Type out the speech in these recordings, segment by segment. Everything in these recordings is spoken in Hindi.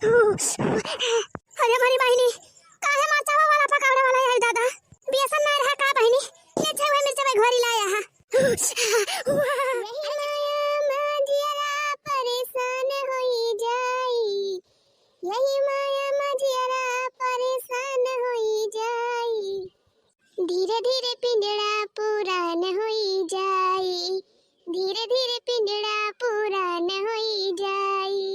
अरे हमारी बहिनी काहे माचावा वाला पकावड़ा वाला है दादा बेसन ना रहा का बहिनी ले छवे मिर्चा भाई घरी लाया हा यही माया मजियारा परेशान होई जाई धीरे धीरे पिंजड़ा पुरान होई जाई धीरे धीरे पिंजड़ा पुरान होई जाई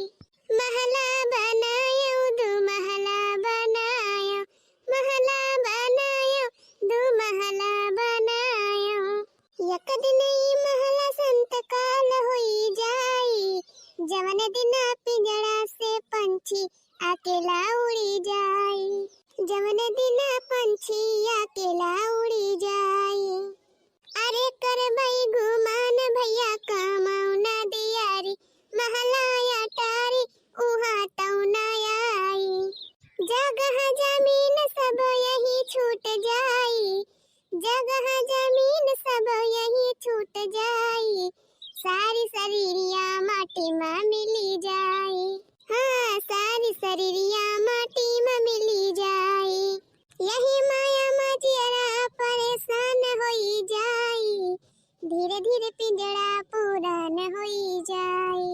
महला बनायो दो महला बनायो महला बनायो दो महला बनायो एक दिन ई महला संत काल होई जाई जवन दिन पिंजड़ा से पंछी अकेला उड़ी जाई जवन दिन पंछी अकेला उड़ी जाई अरे कर भाई गुमान भैया कामाऊ ना दियारी महलाया टारी उहा तौना आई जगह जमीन सब यही छूट जाई जगह जमीन सब यही छूट जाई सारी शरीरिया माटी में मिली जाई हाँ सारी शरीरिया माटी में मिली जाई यही माया मजियारा परेशान होई जाई धीरे धीरे पिंजड़ा पुरान होई जाई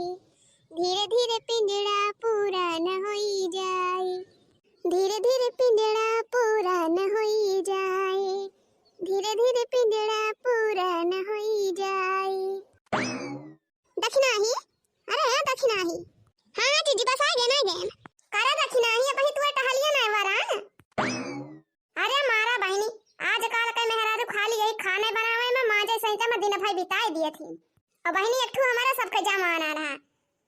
धीरे धीरे पिंजड़ा पुरान होई जाई धीरे धीरे पिंजड़ा पुरान होई जाई धीरे धीरे पिंजड़ा पुरान होई जाई दक्षिणाही अरे दक्षिणाही हाँ जीजी बस आ गए ना गए करा दक्षिणाही अब तू टहलिया ना वरान अरे मारा बहनी आज काल के मेहरारू खाली यही खाने बनावे में माजे सहित में दिन भर बिताई दिए थी और बहनी एक ठू हमारा सबके जमा आना रहा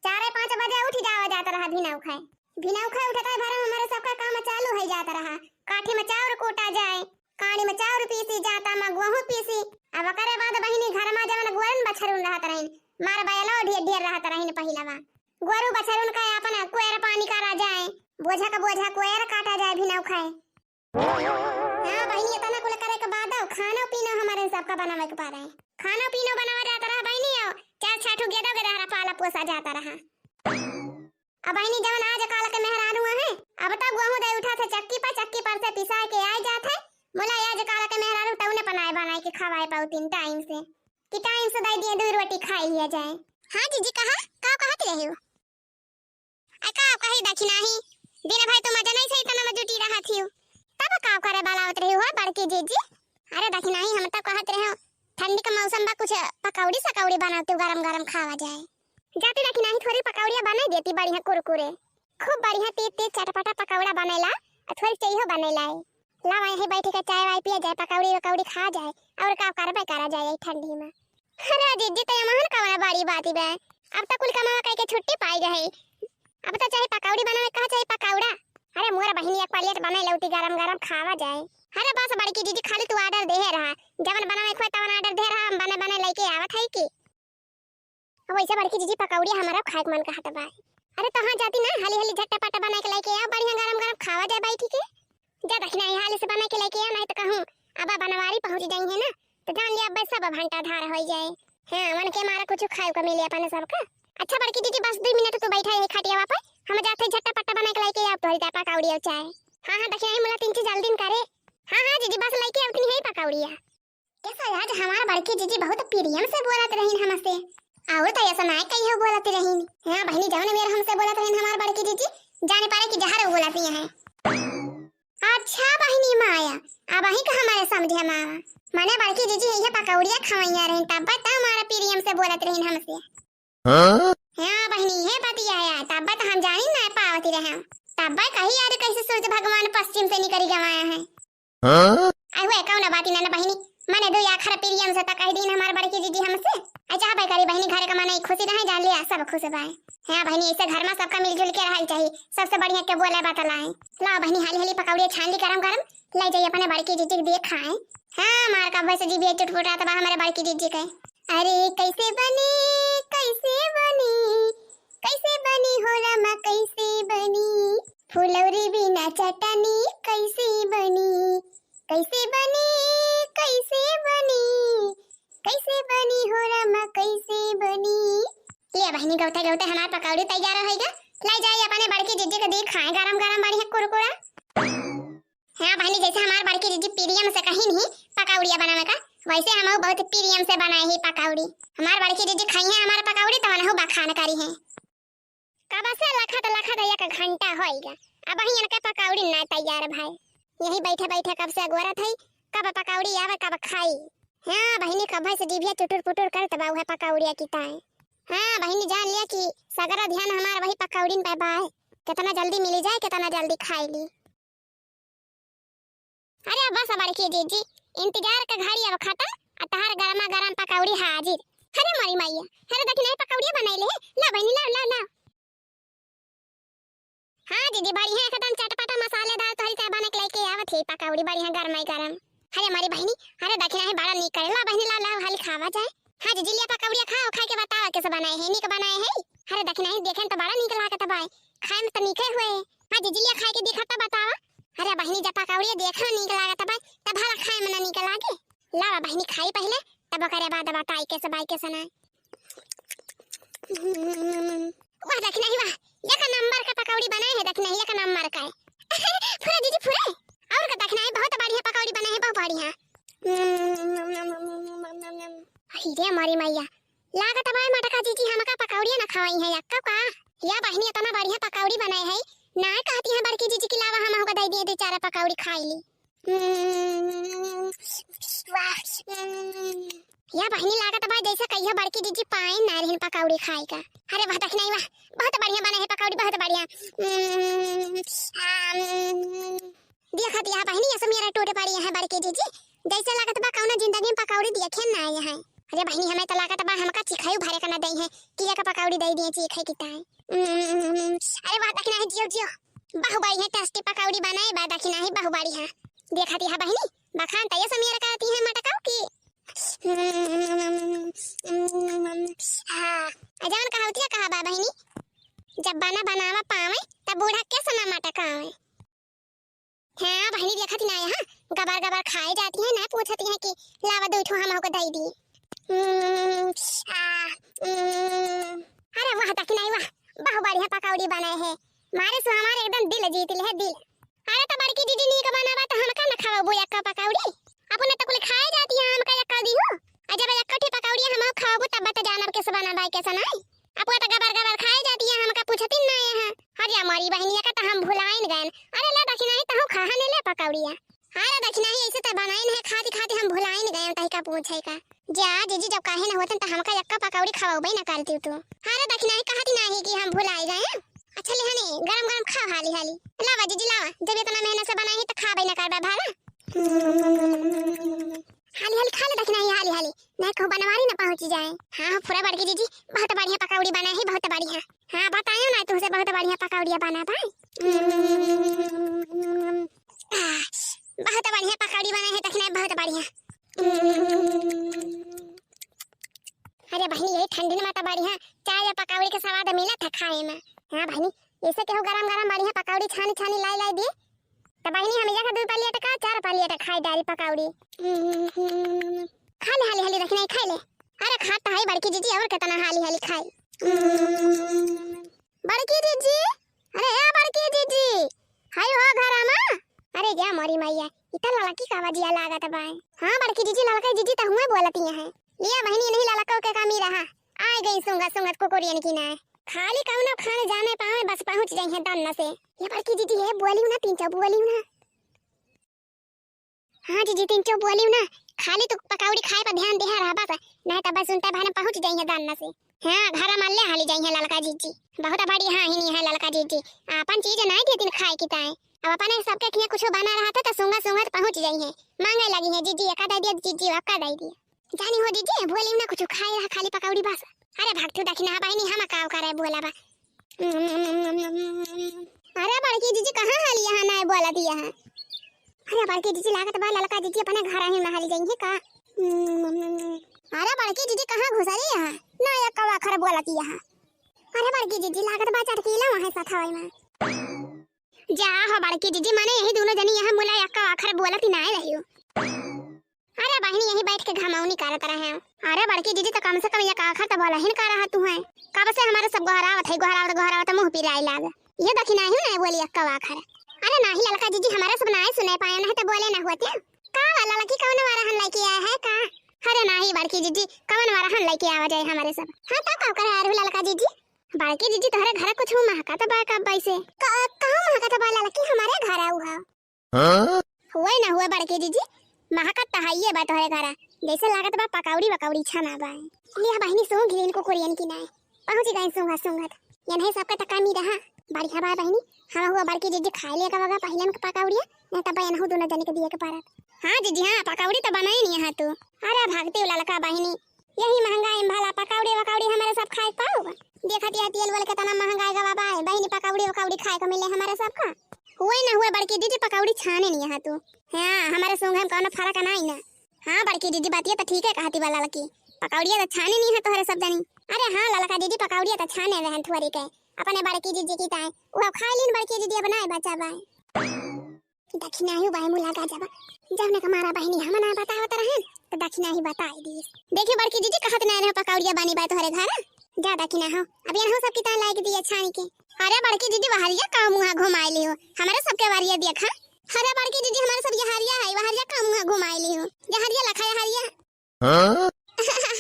4-5 बजे उठ जाता रहा भिनाऊ खाए उठता है भरा हमारे सबका काम चालू हो जाता रहा काठी में चाउर कोटा जाए काड़ी में चाउर पीसी जाता में गेहूं पीसी अब करे बाद बहनी घर में जवन गोरन बछरुन रहत रहिन मार बैलो ढेर ढेर रहत रहिन पहिलवा गोरु बछरुन का अपन कुएर पानी करा जाए बोझा का बोझा कुएर काटा जाए भिनाऊ खाए हां बहनी इतना कुल करे के बाद खाना पीना हमारे सबका बनावे के पारे खाना पीना बनावा जाता रहा बहनी और 4-6 गेदो के रहरा पाला पोसा जाता रहा अब बहनी जवन आज काल के मेहरारू है अब तक गेहूं दे उठा थे चक्की पर से पिसा के आ जात है मोला आज काल के मेहरारू तौने बनाए के खवाए पाऊ 3 टाइम से कि टाइम से दे दिए 2 रोटी खाई लिया जाए हां जीजी कहा का कहत रहे हो आ का कही दक्षिणाही दिन भाई तो मजा नहीं सही तना में जुटी रहा थी तब का करे बालावत रही हो बड़की जीजी अरे दक्षिणाही हम तो कहत रहे हो ठंडी का मौसम बा कुछ पकौड़ी सकौड़ी बनाते गरम खावा जाए जाती दक्षिणाही थोड़ी पकौड़ियां बना देती बढ़िया कुरकुरे खूब बढ़िया तेज चटपटा पकौड़ा बनेला थोड़ी चाहिए बनेला ला वहीं बैठ के चाय वाय पिया जाए पकौड़ी खा जाए और का करबे करा जाए ठंडी में अरे जीजी तो यमहन कवना बड़ी बात बे अब तक कुल कमावा कह के छुट्टी पाई गई अब तो चाहे पकौड़ी बनावे कहा चाहे पकौड़ा अरे मोरा बहिनी एक प्लेट बनाए लौटी गरम खावा जाए अरे बस बड़की जीजी खाली तू ऑर्डर दे रहा जवन बनावे खोय तवन ऑर्डर दे रहा हम बने लेके आवत है की अब वैसे बड़की जीजी पकौड़ी हमारा खाए के मन कहत बा अरे तहां जाती ना हाली झटपट बना के लेके आ बढ़िया गरम खावा जाए बैठी के जा दक्षिणाही हाली से बना के लेके आ नहीं तो कहूं अब बनवारी पहुंच जाई है ना तो जान लिया अब सब घंटा धार हो जाए हां मन के मारा कुछ खाए को मिले अपन सबका अच्छा बड़की जीजी बस 2 मिनट तो बैठा है खटिया पर हम जाते झटपट बना के लेके आ तोरी पकौड़ी और चाय हां दक्षिणाही मला 3 चीज जल्दी करे हां जीजी बस लेके आवतनी है पकौड़िया कैसा आज हमारा बड़की जीजी बहुत प्रियम से बोलत रहीन हमसे और तो ऐसा नहीं कहीं हो बोलती रहीन हां बहनी जवन मेरे हमसे बोलत रहीन हमार बड़की जीजी जाने पारे कि जहर बोलती हैं अच्छा बहनी माया अब ही का हमारे समझे मावा माने बड़की जीजी ये पकौड़ियां खवैया रहीन तब बता हमारा प्रियम से बोलत रहीन हमसे हां बहनी है पतिया है तब तो हम जानी ना पावती रहे तब कही यार कैसे सूरज भगवान पश्चिम से निकली गवाया है आई हुए कौन बात ना बहनी माने 2 आखर प्रियम से तक कह दिन हमार बड़की जीजी हमसे अच्छा भाई करी बहनी घर का माने खुशी रहे जान लिया सब खुश बाय हां बहनी ऐसे घर में सबका मिलजुल के रहल चाहिए सबसे बढ़िया के बोले बतलाए ला बहनी हाली पकौड़ी छान ली गरम ले जाइए अपने बड़की जीजी के देख खाए हां मार का वैसे जीभी चुटपुटा तब हमारे बड़की जीजी के अरे कैसे बनी हो रमा कैसे बनी फुलौरी बिना चटनी कैसे बनी हो रमा कैसे बनी ले बहनी गौते हमार पकौड़ी तैयार होएगा ले जाइए अपने बड़की जीजी के दी खाए गरम गरम बढ़िया कुरकुरा। हाँ बहनी, जैसे हमार बड़की दीदी प्रियम से कहीं नहीं पकौड़िया बनावे का, वैसे हम बहुत प्रियम से बनाए ही पकौड़ी। हमार बड़की दीदी खाई है हमारा पकौड़ी तो मनहु बखान करी है। कब से लखत एक घंटा होएगा, अब ही इनके पकौड़ी ना तैयार भाई। यही बैठे बैठे कब से अगोरा थई, कब पकौड़ी आवे कब खाई। हाँ बहनी, कब से जीभिया चुटुर पुटुर करत बा उहे पकौड़िया की ताए। हाँ बहनी, जान लिया कि सगरा ध्यान हमार वही पकौड़ी पे बा, कितना जल्दी मिली जाए कितना जल्दी खाई ली। अरे बस बड़की दीदी, इंतजार का घड़ी अब खत्म, अतहर गरमा गरम पकौड़ी हाजिर। अरे मरी मैया, अरे देखी नहीं पकौड़िया बनाइले, ला बहनी ला ला ला। हाँ दीदी बढ़िया एकदम चटपटा मसालेदार तोहरी से बने के लेके आवत है पकौड़ी बढ़िया गरमाई गरम। अरे मरी बहनी, अरे देखी नहीं बड़ा नीक करे, ला बहनी ला ला हाली खावा जाए। हाँ दीदी लिया पकौड़िया खाओ, खा के बताओ कैसे बनाए है, नीक बनाए है। अरे देखी नहीं देखे तो बड़ा नीक लागत बा, खाए में तो नीके हुए। हाँ दीदी लिया खा के देखा तो बतावा। अरे बहनी जब पकौड़िया देखा नीक लागत बा तब भला खाए में ना नीक लागे। ला बहनी खाई पहले तब करे बाद बताई कैसे बाई कैसे ना। वाह देख नहीं वाह, एक नंबर का पकौड़ी बनाए है, देख नहीं एक नंबर का है। पूरा दीदी पूरा और का देखना है, बहुत बढ़िया पकौड़ी बनाए है, बहुत बढ़िया। हीरे मारी मैया, लागत बा मटका दीदी हमका पकौड़िया ना खवाई है यक्का का। या बहनी इतना बढ़िया पकौड़ी बनाए है, ना कहती है बड़की जीजी के लावा हम होगा दे दिए बेचारा पकौड़ी खाई ली। वाह या बहनी लागत बा जैसे कहियो बड़की जीजी पाए ना रहन पकौड़ी खाए का। अरे वाह देख नहीं वाह, बहुत बढ़िया बने है पकौड़ी, बहुत बढ़िया। देखा दिया बहनी ऐसे मेरा टूटे पड़ी है बड़की जीजी, जैसे लागत बा कौनो जिंदगी में पकौड़ी देखे ना आए हैं। अरे बहनी हमें तो लागत बा हमका चिखाई भरे का ना दई है कि एक पकौड़ी दे दिए चिखाई की ताई। अरे वाह देखना है, जियो जियो बहु बढ़िया टेस्टी पकौड़ी बनाए बा, देखना है बहु बढ़िया। देखा दिया बहनी बखान तय समीर कहती है मटकाओ की। हां अजान कहती कहा बा बहनी, जब बना बनावा पावे तब बूढ़ा कैसे ना मटकावे। हां बहनी देखा थी ना यहाँ गबर गबर खाए जाती है ना, पूछती है कि लावा दो ठो हम को दे दी। अरे वाह तक नहीं वाह, बहुत बढ़िया पकौड़ी बनाए है, मारे से हमारे एकदम दिल जीत ले है दिल। अरे तो बड़की दीदी नी का बनावा तो हमका न खावा वो एक पकौड़ी, अपने तो कुल खाए जाती है हमका एक दी हो। जब एक कटी पकौड़ी हम खाओ तब बता जानब कैसे बनाबा कैसे नहीं, अपने तो गबर गबर खाए जाती है हमका पूछती ना है। अरे हमारी बहनिया का तो हम भुलाइन गए। अरे ले दखी नहीं तो खाने ले पकौड़िया। अरे दखी नहीं ऐसे तो बनाइन है, खाती खाती हम भुलाइन गए तही का पूछे का। जा जीजी जब काहे ना होतन तो हमका एक पकौड़ी खवाबे ना करती तू। अरे दखी नहीं कहती नहीं कि हम भुलाई गए। अच्छा ले हने गरम गरम खाओ हाली हाली, लावा जीजी लावा, जब इतना मेहनत से बनाई तो खाबे ना करबा भाला। हाली हाली खा ले दखी नहीं हाली हाली, नहीं को बनवारी ना पहुंच जाए। हां पूरा बड़की जीजी बहुत बढ़िया पकौड़ी बनाई है, बहुत बढ़िया। हां बतायो ना तुझसे बहुत बढ़िया पकौड़िया बना भाई। बहुत बढ़िया पकौड़ी बनाई है दखी नहीं, बहुत बढ़िया। अरे बहनी यही ठंडी में तो बढ़िया चाय या पकौड़ी के स्वाद मिला था खाए में। हां बहनी ऐसे केहू गरम गरम बढ़िया पकौड़ी छानी छानी लाई लाई दिए तो बहनी हम एक 2 प्लेट का 4 प्लेट खाई डाली पकौड़ी। खा ले हाली हाली रखना खा ले। अरे खाता है बड़की जीजी और कितना हाली हाली खाई। बड़की जीजी, अरे या बड़की जीजी हाय हो घर में। अरे जा मोरी मैया इतना लड़की का आवाजिया लागत बा। हां बड़की जीजी लड़का जीजी तो हुए बोलती है। लिया बहनी नहीं लड़का के कमी रहा, आ गई सुंगत सुंगत कुकुरियन की ना, खाली कौनो खाने जाने पावे बस पहुंच जाई है दन्ना से। ये बड़की जीजी है बोलियो ना 3 बोलियो ना। हां जीजी 3 बोलियो ना, खाली तो पकौड़ी खाए पर ध्यान दे रहा बस, नहीं तो बस उनते भाने पहुंच जाई है दन्ना से। हां घर में ले हाली जाई है लड़का जीजी, बहुत बढ़िया हां ही नहीं है लड़का जीजी, अपन चीज नहीं देती खाए की ताए। अब अपने सबके खिया कुछ बना रहा था तो सुंगा सुंगा पहुंच जाई है, मांगे लगी है जीजी एक दे दिया जीजी एक दे दिया। जानी हो जीजी बोलियो ना कुछ खाए रहा खाली पकौड़ी बस। अरे भक्तू दखना बहनी हम काव करे बोला बा। अरे बड़की जीजी कहां हाली यहां नहीं बोला दिया है। अरे बड़की जीजी लागत बा लड़का जीजी अपने घर ही में हाली जाई है का। अरे बड़की जीजी कहां घुसरी है ना एक कवा खर बोला दिया है। अरे बड़की जीजी लागत बा चटकीला वहां साथ हवाई में जा हो बड़की जीजी माने यही दोनों जनी यहां मुला एक कवा खर बोलती ना रहियो। अरे बहनी यही बैठ के घमाउनी करत रहे। अरे बड़की दीदी तो कम से कम एक आखर तो बोला ही कर रहा तू है, कब से हमारे सब गोहरावत है गोहरावत गोहरावत मुंह पिराई लाग। ये दखिना ही ना बोली अक्का वाखर। अरे नाही ललका जीजी हमारा सब नाय सुने पाए ना तो बोले ना होते का वाला लकी कौन वाला हन लेके आया है का। अरे नाही बड़की जीजी कौन वाला हन लेके आवा जाए हमारे सब। हां तो का करे यार ललका जीजी बड़की जीजी तोहरे घर कुछ महका तो बा का बैसे का महका तो बा ललकी हमारे घर आऊ है। हां हुए ना हुए बड़की जीजी महका तो है बा तोहरे घर जैसे लागत बा पकौड़ी छना बा। लिया बहनी सूंघ ली इनको कोरियन की ना पहुंच गए सूंघत ये नहीं सबका तका मी रहा बढ़िया बा बहनी। हां हुआ बड़की जीजी खाई ले का वगा पहले में पकौड़िया नहीं तब बहन हो दोनों जने के दिए के पारत। हां जीजी हां पकौड़ी तो बनाई नहीं है तू। अरे भागती ललका बहनी यही महंगाई भला पकौड़ी हमारे सब खाए पाओ देखा दिया तेल वाले कितना महंगाई का बाबा है बहनी पकौड़ी खाए को मिले हमारे सब का। हुए ना हुए बड़की जीजी पकौड़ी छाने नहीं है तू। हां हमारे सूंघ में कोनो फर्क नहीं ना। हां बड़की जीजी बात ये तो ठीक है कहती वाला लड़की पकौड़िया तो छाने नहीं है तोहरे सब जनी। अरे हां ललका जीजी पकौड़िया तो छाने रहन थोड़ी के अपने बड़की जीजी की ताए वो खा लीन बड़की जीजी बनाए बच्चा बाय दक्षिणा ही बाय मुलाका जब जब ने हमारा बहनी हम ना बतावत रहन तो दक्षिणा ही बताई दी। देखिए बड़की जीजी कहत ना रहे पकौड़िया बनी बाय तोहरे घर जा दक्षिणा हो अब यहाँ सब की ताए लायक दिए छानी के। अरे बड़की जीजी बहरिया का मुंह घुमाई लियो हमारे सबके वारिया देखा। अरे बड़की जीजी हमारे सब ये हरिया है वहरिया का मुंह घुमाई लियो ये हरिया लखा हरिया। हां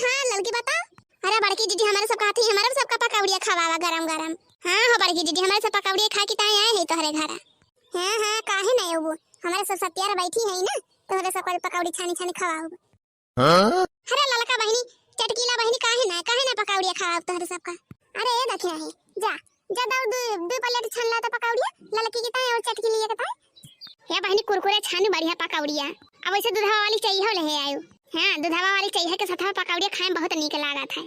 हां लड़की बता। अरे बड़की जीजी हमारे सब खाती हमारे सबका पकौड़िया खवावा गरम। हां हो बड़की जीजी हमारे सब पकौड़िया खा के ताए आए है तोहरे घर। हां काहे नहीं हो हमारे सब सत्यार बैठी है ना तोहरे सब पकौड़ी छानी खवाओ। हां अरे ललका बहनी चटकीला बहनी काहे ना पकौड़िया खवाओ तोहरे सबका। अरे ये देखिए है जा दो प्लेट छानला तो पकौड़िया ललकी की ताए और चटकी लिए के ताए ये बहनी कुरकुरे छानी बढ़िया पकौड़िया अब ऐसे दूधवा वाली चाहिए हो ले आयो। हां दूधवा वाली चाहिए के साथ पकौड़िया खाए बहुत नीक लागत है।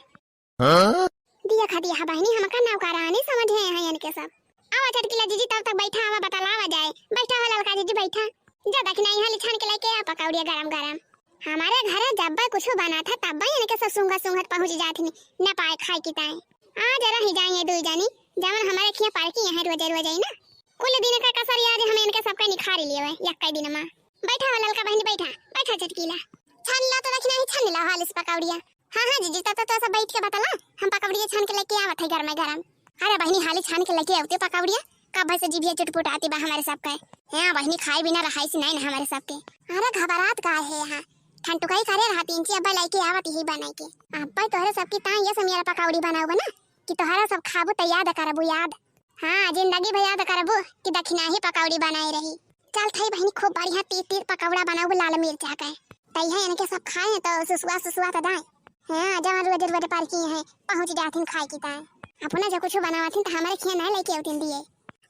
हां दिया खा दिया बहनी हमका नाव का रानी समझ है यहाँ इनके सब। आवा चटकीला जीजी तब तक बैठा आवा बतलावा जाए बैठा हो ललका जीजी बैठा जा दखना यहाँ लिछान के लेके आ पकौड़िया गरम हमारे घर जब कुछ बना था तब इनके सब सूंघत पहुंच जाती न पाए खाए की ताए आ जरा ही जाएंगे दू जानी जवन हमारे खिया पार्की यहाँ रोज आई ना कुल दिन का कसर याद हम इनके सबका निखार लिए हुए एक दिन में बैठा हो ललका बहनी बैठा चटकीला छान ला तो दखना ही छान ला हाल इस पकौड़िया। हां जीजी तो सब बैठ के बतला हम पकौड़िया छान के लेके आवत है घर में गरम। अरे बहनी हाली छान के लेके आवते पकौड़िया कब से जीभिया चुटपुट आती बा हमारे सब के। हां बहनी खाई बिना रहाई से नहीं ना हमारे सब के। अरे घबरात का है यहां ठंडुकाई करे रहती इंची अब्बा लेके आवत ही बनाई के अब्बा तोहरे सब की ता ये समिया पकौड़ी बनाओ ना कि तोहरा सब खाबो तो याद करबो याद। हां जिंदगी भर याद करबो कि दक्षिणा ही पकौड़ी बनाई रही। चल थाई बहनी खूब बढ़िया तीर पकौड़ा बनाओ लाल मिर्च के तैया इनके सब खाए तो सुसुआ तो दाए। हां जवन रोज पार्की है पहुंच जाथिन खाए की ताए अपना जो कुछ बनावथिन तो हमारे खिया ना लेके आवतिन दिए।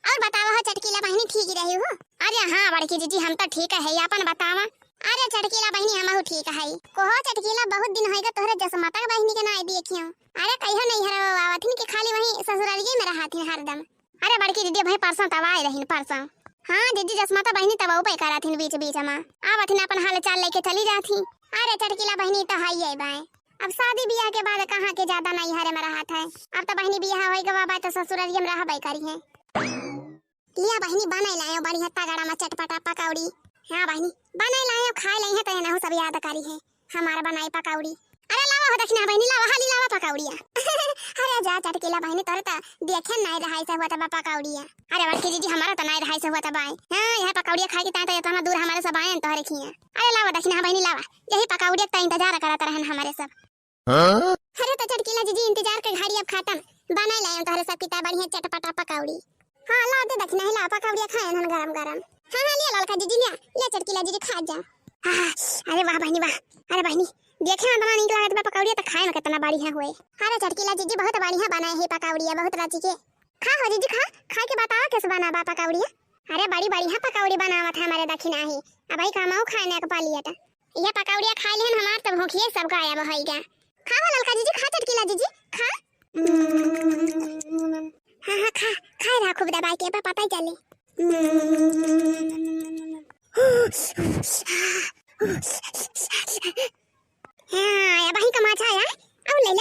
और बतावा हो चटकीला बहनी ठीक ही रही हो। अरे हां बड़की जीजी हम तो ठीक है अपन बतावा। अरे चटकीला बहनी हम ठीक है कोहो चटकीला बहुत दिन होएगा तोहरे जसमाता बहनी के ना देखियो। अरे कहियो नहीं हरो आवथिन के खाली वही ससुरालिये में रहथिन हरदम। अरे बड़की जीजी भाई परसों तब आए रहिन परसों। हां जीजी जसमाता बहनी तब ऊपर कराथिन बीच में आवथिन अपन हाल चाल लेके चली जाथी। अरे चटकीला बहनी तो हाई है बाय अब शादी ब्याह के बाद कहां के ज्यादा नहीं हरे में रहा था अब तो बहनी ब्याह होई के बाबा तो ससुरालिये में रहबे करी है। लिया बहनी बनाई लायो बढ़िया तगड़ा में चटपटा पकौड़ी। हां बहनी बनाई लायो खाए लई है तो ना हो सब याद करी है हमार बनाई पकौड़ी। अरे लावा हो दक्षिणा बहनी लावा हाली लावा पकौड़िया। अरे जा चटकीला बहनी तोरे तो देखे नहीं रहाई से हुआ तब पकौड़िया। अरे बड़की जीजी हमारा तो नहीं रहाई से हुआ तब आए। हां यह पकौड़िया खाए की ता इतना दूर हमारे सब आए तोरे खिया। अरे लावा दक्षिणा बहनी लावा यही पकौड़िया का इंतजार करत रहन हमारे सब। हां अरे तो चटकीला जीजी इंतजार के घड़ी अब खत्म बनाई लायो तोरे सब की ता बढ़िया चटपटा पकौड़ी। हां ला दे दक्षिणा ही ला पकौड़िया खाए हन गरम। हां लिया ललका जीजी ले चटकीला जीजी खा जा। अरे वाह बहनी वाह। अरे बहनी देखे ना बना निकला है पकौड़िया तो खाए में कितना बढ़िया हुए। अरे चटकीला जीजी बहुत बढ़िया बनाए है पकौड़िया बहुत रची के खा हो जीजी खा के बताओ कैसे बना बा पकौड़िया। अरे बड़ी बढ़िया पकौड़ी बनावत है हमारे दक्षिणा ही अब भाई कामाओ खाने के पालिए तो ये पकौड़िया खा लेन हमार तो भूखिए सब गायब होइगा। खा हो ललका जीजी खा चटकीला जीजी खा। हां खा रहा खूब दबाई के पता ही चले। हां ये बही का माछा आया और ले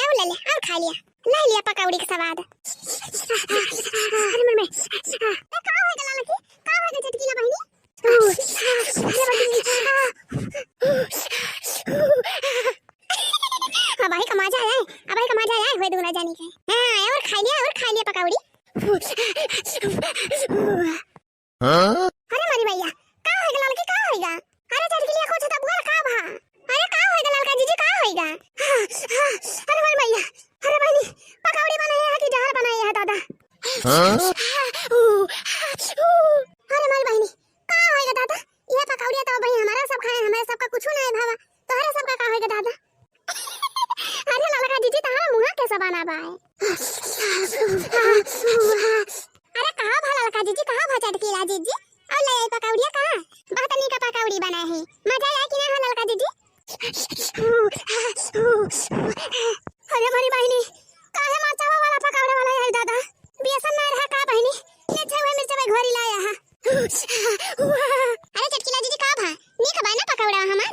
और खा लिया पकौड़ी का स्वाद। अरे मन में का होएगा ललकी का होएगा चटकीला बहनी। हां भाई का मजा आया हुए दूना जानी के। हां और खा लिया पकौड़ी। अरे मारी भैया का होएगा लड़की का होएगा? अरे चटकी लिया कुछ तो बोल का भा। अरे का होएगा लड़का जीजी का होएगा? अरे मारी भैया अरे बहनी पकौड़ी बनाई है कि जहर बनाई है दादा? अरे मारी बहनी का होएगा दादा? ये पकौड़िया तो भाई हमारा सब खाए हमारे सबका कुछ नहीं भावा तोहरा सबका का होएगा दादा? अरे लड़का जीजी तुम्हारा मुंह कैसा बना बा है? अरे कहां भा लड़का जीजी कहां भा चटकी ला जीजी और ले आई पकौड़िया कहां? बहुत नहीं का पकौड़ी बना है मजा आया कि ना लड़का जीजी? अरे मारी बहनी काहे माचावा वाला पकौड़ा वाला है दादा? बेसन ना रहा का बहनी ले छवे मिर्च में घोरी लाया है। अरे चटकी ला जीजी का भा नी खबा ना पकौड़ा हमार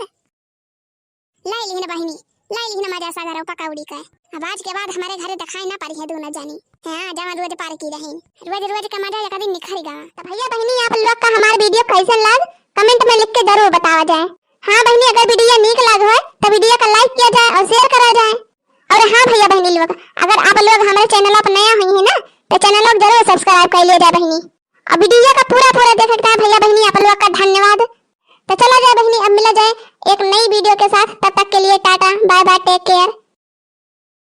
लाई लिहन बहनी लाई लिहन मजा सा करो पकौड़ी का। अब आज के बाद हमारे घरे दिखाई ना पड़ी है दोनों जानी हां जमा रोज पार की रही रोज रोज का मजा कभी निखरेगा। तो भैया बहनी आप लोग का हमारा वीडियो कैसा लग कमेंट में लिख के जरूर बतावा जाए। हां बहनी अगर वीडियो नीक लग हो तो वीडियो को लाइक किया जाए और शेयर करा जाए। और हां भैया बहनी लोग अगर आप लोग हमारे चैनल पर नया हुई है ना तो चैनल को जरूर सब्सक्राइब कर लिया जाए बहनी। अब वीडियो का पूरा देख सकते हैं भैया बहनी आप लोग का धन्यवाद। तो चला जाए बहनी अब मिला जाए एक नई वीडियो के साथ तब तक के लिए टाटा बाय बाय टेक केयर।